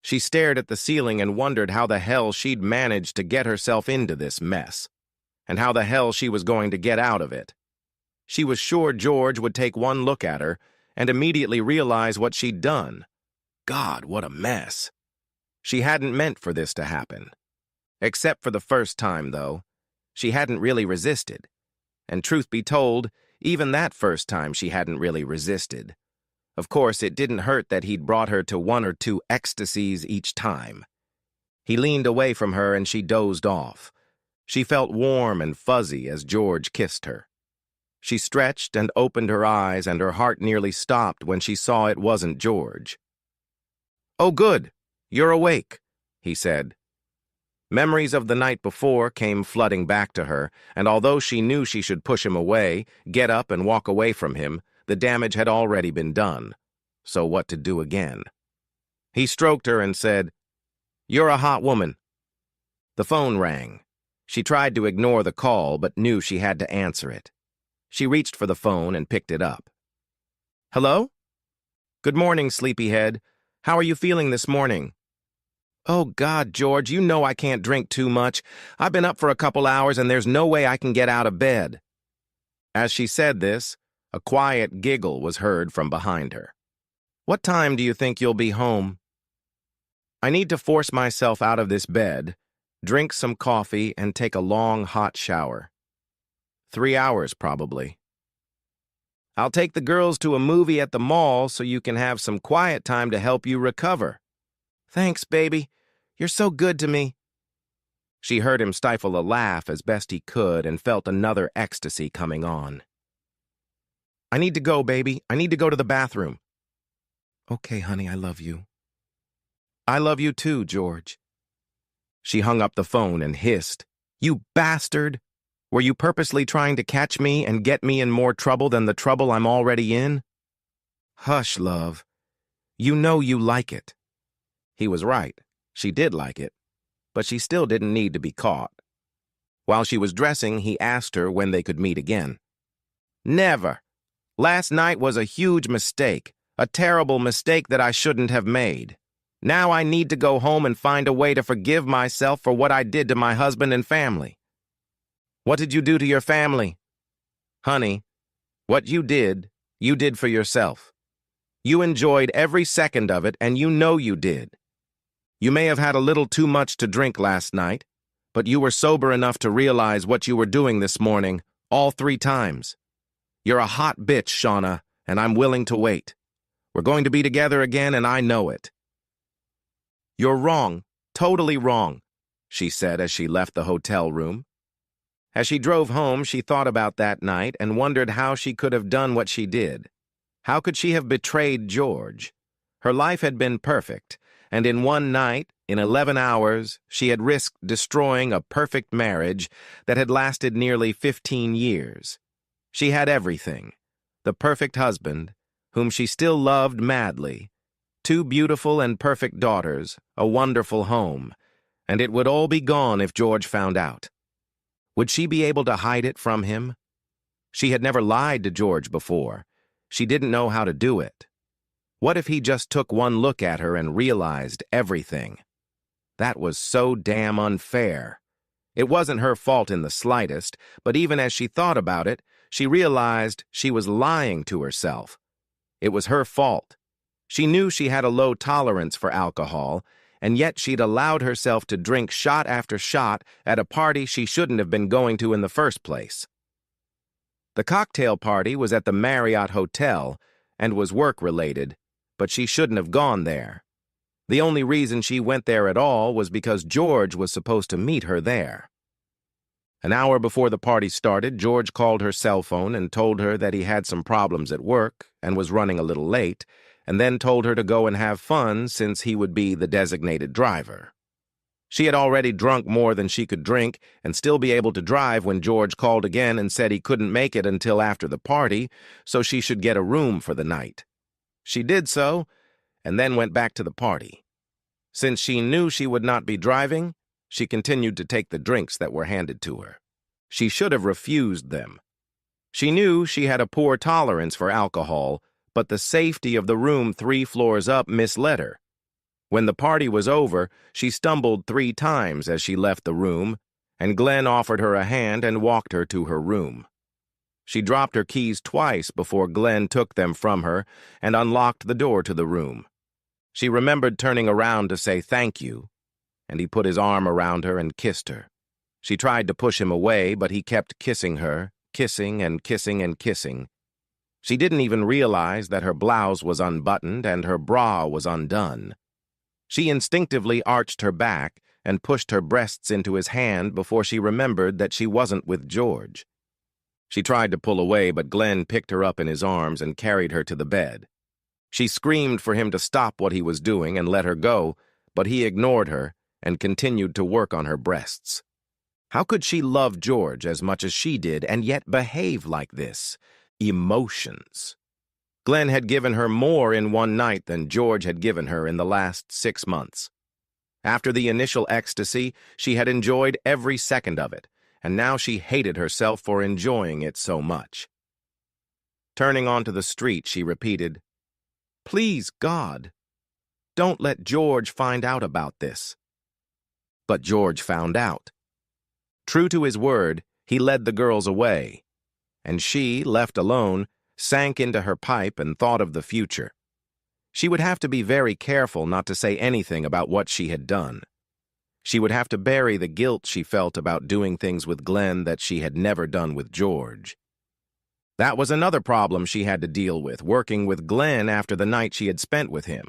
She stared at the ceiling and wondered how the hell she'd managed to get herself into this mess, and how the hell she was going to get out of it. She was sure George would take one look at her and immediately realize what she'd done. God, what a mess. She hadn't meant for this to happen. Except for the first time, though. She hadn't really resisted. And truth be told, even that first time she hadn't really resisted. Of course, it didn't hurt that he'd brought her to 1 or 2 ecstasies each time. He leaned away from her and she dozed off. She felt warm and fuzzy as George kissed her. She stretched and opened her eyes, and her heart nearly stopped when she saw it wasn't George. "Oh, good. You're awake," he said. Memories of the night before came flooding back to her, and although she knew she should push him away, get up and walk away from him, the damage had already been done. So what to do again? He stroked her and said, "You're a hot woman." The phone rang. She tried to ignore the call, but knew she had to answer it. She reached for the phone and picked it up. "Hello? Good morning, sleepyhead. How are you feeling this morning?" "Oh, God, George, you know I can't drink too much. I've been up for a couple hours and there's no way I can get out of bed." As she said this, a quiet giggle was heard from behind her. "What time do you think you'll be home?" "I need to force myself out of this bed, drink some coffee, and take a long, hot shower. 3 hours, probably. I'll take the girls to a movie at the mall so you can have some quiet time to help you recover." "Thanks, baby. You're so good to me." She heard him stifle a laugh as best he could and felt another ecstasy coming on. "I need to go, baby. I need to go to the bathroom." "Okay, honey, I love you." "I love you too, George." She hung up the phone and hissed, "You bastard! Were you purposely trying to catch me and get me in more trouble than the trouble I'm already in?" "Hush, love. You know you like it." He was right. She did like it, but she still didn't need to be caught. While she was dressing, he asked her when they could meet again. "Never. Last night was a huge mistake, a terrible mistake that I shouldn't have made. Now I need to go home and find a way to forgive myself for what I did to my husband and family." "What did you do to your family?" "Honey, what you did for yourself. You enjoyed every second of it, and you know you did. You may have had a little too much to drink last night, but you were sober enough to realize what you were doing this morning, all 3 times. You're a hot bitch, Shauna, and I'm willing to wait. We're going to be together again, and I know it." "You're wrong, totally wrong," she said as she left the hotel room. As she drove home, she thought about that night and wondered how she could have done what she did. How could she have betrayed George? Her life had been perfect, and in one night, in 11 hours, she had risked destroying a perfect marriage that had lasted nearly 15 years. She had everything: the perfect husband, whom she still loved madly, 2 beautiful and perfect daughters, a wonderful home, and it would all be gone if George found out. Would she be able to hide it from him? She had never lied to George before. She didn't know how to do it. What if he just took one look at her and realized everything? That was so damn unfair. It wasn't her fault in the slightest, but even as she thought about it, she realized she was lying to herself. It was her fault. She knew she had a low tolerance for alcohol, and yet she'd allowed herself to drink shot after shot at a party she shouldn't have been going to in the first place. The cocktail party was at the Marriott Hotel and was work-related, but she shouldn't have gone there. The only reason she went there at all was because George was supposed to meet her there. An hour before the party started, George called her cell phone and told her that he had some problems at work and was running a little late, and then told her to go and have fun since he would be the designated driver. She had already drunk more than she could drink and still be able to drive when George called again and said he couldn't make it until after the party, so she should get a room for the night. She did so, and then went back to the party. Since she knew she would not be driving, she continued to take the drinks that were handed to her. She should have refused them. She knew she had a poor tolerance for alcohol, but the safety of the room 3 floors up misled her. When the party was over, she stumbled 3 times as she left the room, and Glenn offered her a hand and walked her to her room. She dropped her keys twice before Glenn took them from her and unlocked the door to the room. She remembered turning around to say thank you, and he put his arm around her and kissed her. She tried to push him away, but he kept kissing her, kissing and kissing and kissing. She didn't even realize that her blouse was unbuttoned and her bra was undone. She instinctively arched her back and pushed her breasts into his hand before she remembered that she wasn't with George. She tried to pull away, but Glenn picked her up in his arms and carried her to the bed. She screamed for him to stop what he was doing and let her go, but he ignored her and continued to work on her breasts. How could she love George as much as she did and yet behave like this? Emotions. Glenn had given her more in one night than George had given her in the last 6 months. After the initial ecstasy, she had enjoyed every second of it, and now she hated herself for enjoying it so much. Turning onto the street, she repeated, "Please, God, don't let George find out about this." But George found out. True to his word, he led the girls away, and she, left alone, sank into her pipe and thought of the future. She would have to be very careful not to say anything about what she had done. She would have to bury the guilt she felt about doing things with Glenn that she had never done with George. That was another problem she had to deal with, working with Glenn after the night she had spent with him.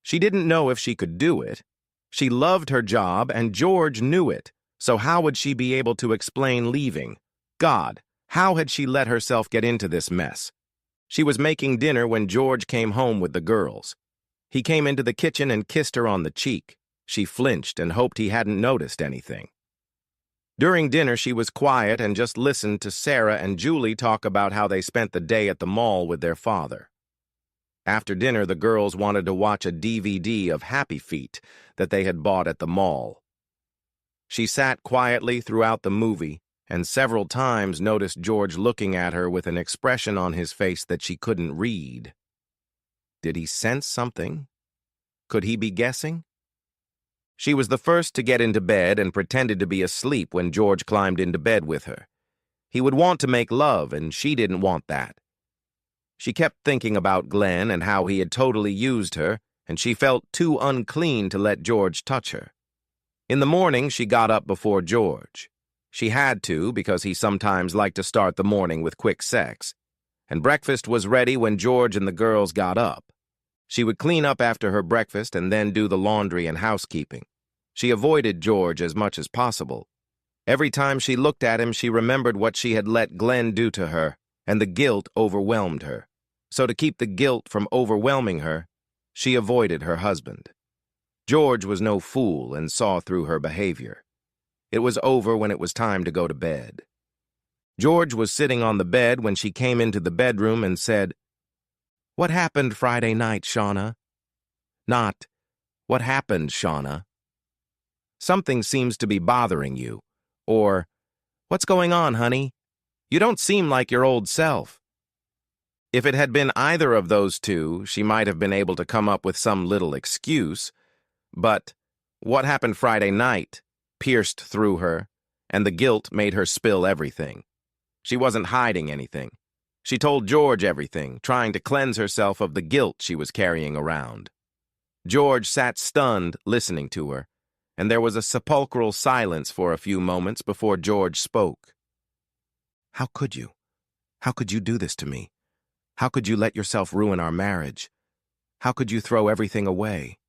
She didn't know if she could do it. She loved her job, and George knew it, so how would she be able to explain leaving? God, how had she let herself get into this mess? She was making dinner when George came home with the girls. He came into the kitchen and kissed her on the cheek. She flinched and hoped he hadn't noticed anything. During dinner, she was quiet and just listened to Sarah and Julie talk about how they spent the day at the mall with their father. After dinner, the girls wanted to watch a DVD of Happy Feet that they had bought at the mall. She sat quietly throughout the movie and several times noticed George looking at her with an expression on his face that she couldn't read. Did he sense something? Could he be guessing? She was the first to get into bed and pretended to be asleep when George climbed into bed with her. He would want to make love, and she didn't want that. She kept thinking about Glenn and how he had totally used her, and she felt too unclean to let George touch her. In the morning, she got up before George. She had to because he sometimes liked to start the morning with quick sex, and breakfast was ready when George and the girls got up. She would clean up after her breakfast and then do the laundry and housekeeping. She avoided George as much as possible. Every time she looked at him, she remembered what she had let Glenn do to her, and the guilt overwhelmed her. So to keep the guilt from overwhelming her, she avoided her husband. George was no fool and saw through her behavior. It was over when it was time to go to bed. George was sitting on the bed when she came into the bedroom and said, "What happened Friday night, Shauna?" Not, "What happened, Shauna?" "Something seems to be bothering you," or, "What's going on, honey? You don't seem like your old self." If it had been either of those two, she might have been able to come up with some little excuse, but "What happened Friday night?" pierced through her, and the guilt made her spill everything. She wasn't hiding anything. She told George everything, trying to cleanse herself of the guilt she was carrying around. George sat stunned, listening to her, and there was a sepulchral silence for a few moments before George spoke. "How could you? How could you do this to me? How could you let yourself ruin our marriage? How could you throw everything away?"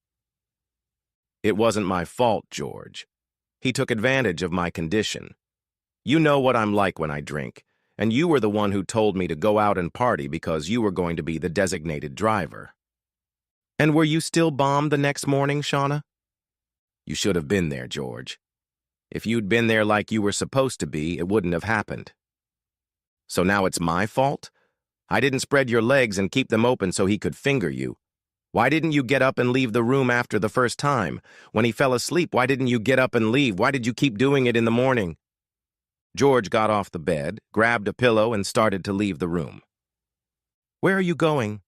"It wasn't my fault, George. He took advantage of my condition. You know what I'm like when I drink, and you were the one who told me to go out and party because you were going to be the designated driver." "And were you still bombed the next morning, Shauna?" "You should have been there, George. If you'd been there like you were supposed to be, it wouldn't have happened." "So now it's my fault? I didn't spread your legs and keep them open so he could finger you. Why didn't you get up and leave the room after the first time? When he fell asleep, why didn't you get up and leave? Why did you keep doing it in the morning?" George got off the bed, grabbed a pillow, and started to leave the room. "Where are you going?"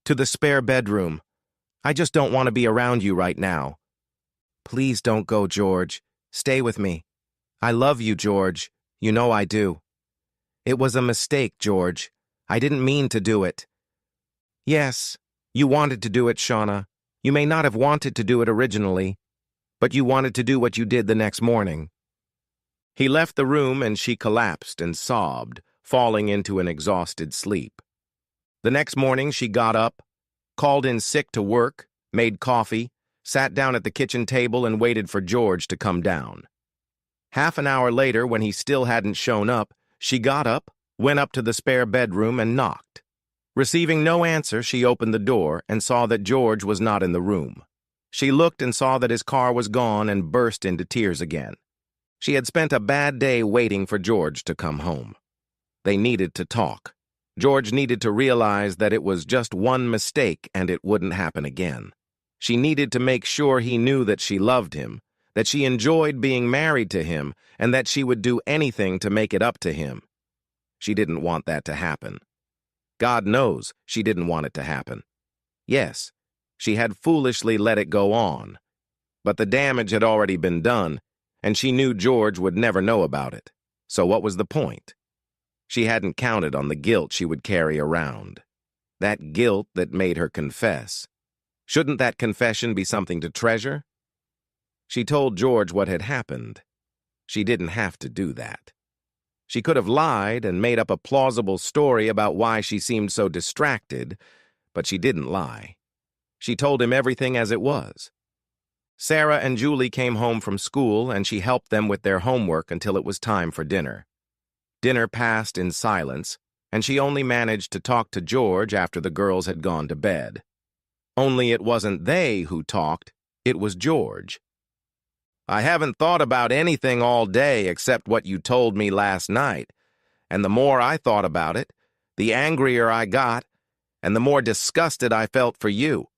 "To the spare bedroom. I just don't want to be around you right now. Please don't go, George. Stay with me. I love you, George. You know I do. It was a mistake, George. I didn't mean to do it. Yes, you wanted to do it, Shauna. You may not have wanted to do it originally, but you wanted to do what you did the next morning. He left the room and she collapsed and sobbed, falling into an exhausted sleep. The next morning she got up, called in sick to work, made coffee, sat down at the kitchen table and waited for George to come down. Half an hour later, when he still hadn't shown up, she got up, went up to the spare bedroom and knocked. Receiving no answer, she opened the door and saw that George was not in the room. She looked and saw that his car was gone and burst into tears again. She had spent a bad day waiting for George to come home. They needed to talk. George needed to realize that it was just one mistake and it wouldn't happen again. She needed to make sure he knew that she loved him, that she enjoyed being married to him, and that she would do anything to make it up to him. She didn't want that to happen. God knows she didn't want it to happen. Yes, she had foolishly let it go on, but the damage had already been done, and she knew George would never know about it. So what was the point? She hadn't counted on the guilt she would carry around. That guilt that made her confess. Shouldn't that confession be something to treasure? She told George what had happened. She didn't have to do that. She could have lied and made up a plausible story about why she seemed so distracted, but she didn't lie. She told him everything as it was. Sarah and Julie came home from school, and she helped them with their homework until it was time for dinner. Dinner passed in silence, and she only managed to talk to George after the girls had gone to bed. Only it wasn't they who talked, it was George. I haven't thought about anything all day except what you told me last night, and the more I thought about it, the angrier I got, and the more disgusted I felt for you.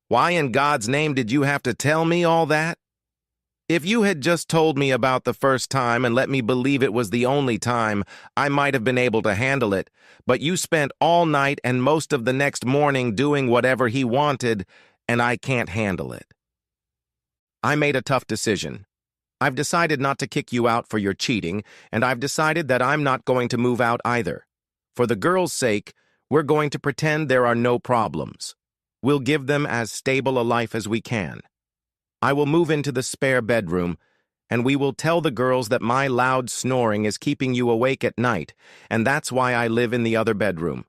Why in God's name did you have to tell me all that? If you had just told me about the first time and let me believe it was the only time, I might have been able to handle it, but you spent all night and most of the next morning doing whatever he wanted, and I can't handle it. I made a tough decision. I've decided not to kick you out for your cheating, and I've decided that I'm not going to move out either. For the girls' sake, we're going to pretend there are no problems. We'll give them as stable a life as we can. I will move into the spare bedroom, and we will tell the girls that my loud snoring is keeping you awake at night, and that's why I live in the other bedroom.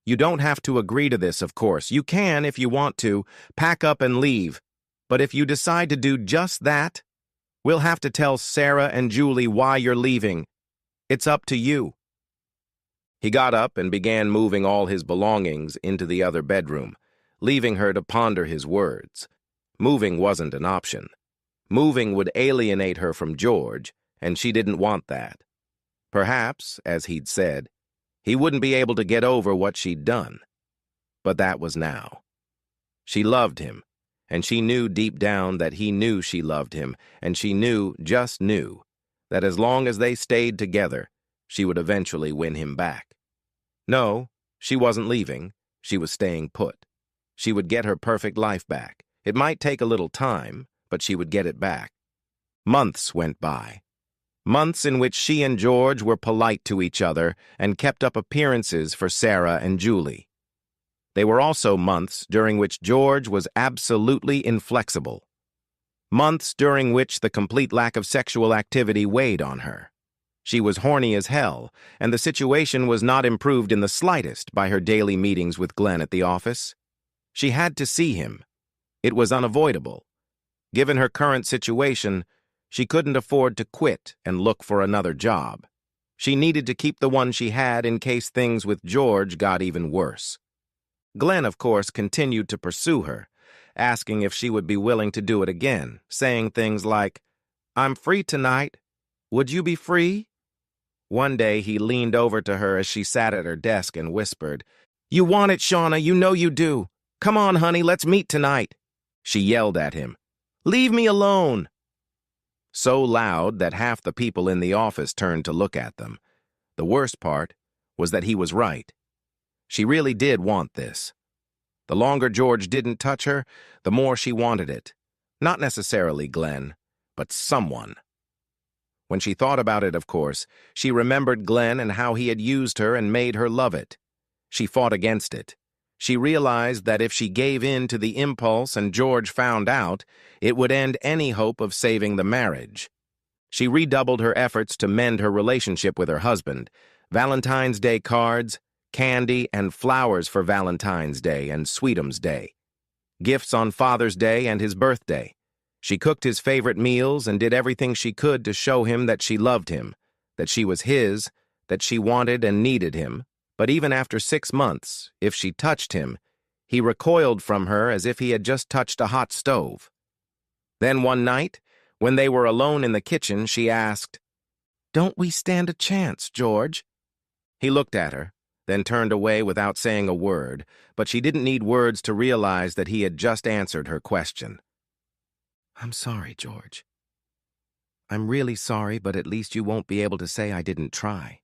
You don't have to agree to this, of course. You can, if you want to, pack up and leave. But if you decide to do just that, we'll have to tell Sarah and Julie why you're leaving. It's up to you. He got up and began moving all his belongings into the other bedroom, leaving her to ponder his words. Moving wasn't an option. Moving would alienate her from George, and she didn't want that. Perhaps, as he'd said, he wouldn't be able to get over what she'd done. But that was now. She loved him, and she knew deep down that he knew she loved him, and she knew, just knew, that as long as they stayed together, she would eventually win him back. No, she wasn't leaving. She was staying put. She would get her perfect life back. It might take a little time, but she would get it back. Months went by. Months in which she and George were polite to each other and kept up appearances for Sarah and Julie. They were also months during which George was absolutely inflexible. Months during which the complete lack of sexual activity weighed on her. She was horny as hell, and the situation was not improved in the slightest by her daily meetings with Glenn at the office. She had to see him. It was unavoidable. Given her current situation, she couldn't afford to quit and look for another job. She needed to keep the one she had in case things with George got even worse. Glenn, of course, continued to pursue her, asking if she would be willing to do it again, saying things like, "I'm free tonight. Would you be free?" One day he leaned over to her as she sat at her desk and whispered, "You want it, Shauna, you know you do. Come on, honey, let's meet tonight." She yelled at him, "Leave me alone!" So loud that half the people in the office turned to look at them. The worst part was that he was right. She really did want this. The longer George didn't touch her, the more she wanted it. Not necessarily Glenn, but someone. When she thought about it, of course, she remembered Glenn and how he had used her and made her love it. She fought against it. She realized that if she gave in to the impulse and George found out, it would end any hope of saving the marriage. She redoubled her efforts to mend her relationship with her husband. Valentine's Day cards, candy, and flowers for Valentine's Day and Sweetums Day. Gifts on Father's Day and his birthday. She cooked his favorite meals and did everything she could to show him that she loved him, that she was his, that she wanted and needed him. But even after 6 months, if she touched him, he recoiled from her as if he had just touched a hot stove. Then one night, when they were alone in the kitchen, she asked, "Don't we stand a chance, George?" He looked at her, then turned away without saying a word, but she didn't need words to realize that he had just answered her question. "I'm sorry, George. I'm really sorry, but at least you won't be able to say I didn't try."